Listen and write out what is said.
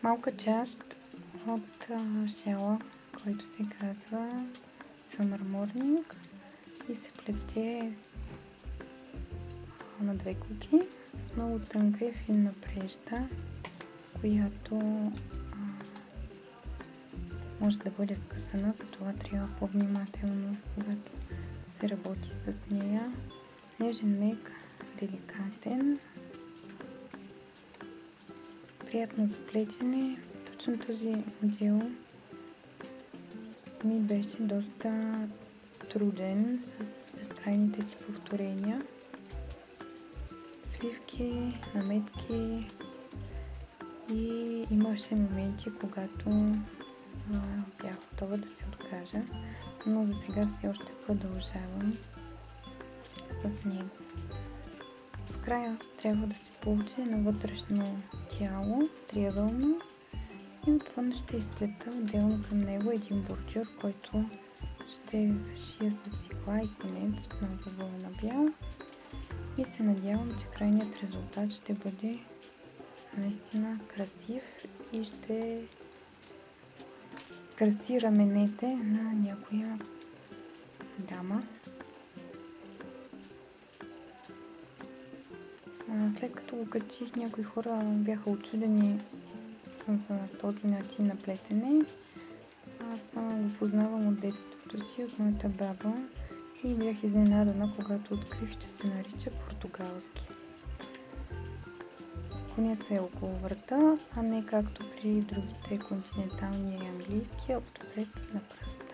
малка част от шала, който се казва Summer Morning и се плете на две куки с много тънка и финна прежда, която може да бъде скъсана, затова трябва по-внимателно, когато се работи с нея. Нежен, мек, деликатен, приятно за плетене. Точно този модел ми беше доста труден с безкрайните си повторения, свивки, наметки и имаше моменти, когато бях готова да се откажа, но за сега все още продължавам с него. В края трябва да се получи на вътрешно тяло, триъгълно, и отвън ще изплета отделно към него един бордюр, който ще зашия с игла и конец от много вълна бял. И се надявам, че крайният резултат ще бъде наистина красив и ще краси раменете на някоя дама. След като го качих, някои хора бяха учудени за този начин на плетене. Аз го познавам от детството си, от моята баба, и бях изненадана, когато открих, че се нарича португалски. Конецът е около врата, а не както при другите континентални и английски, отпред на пръст.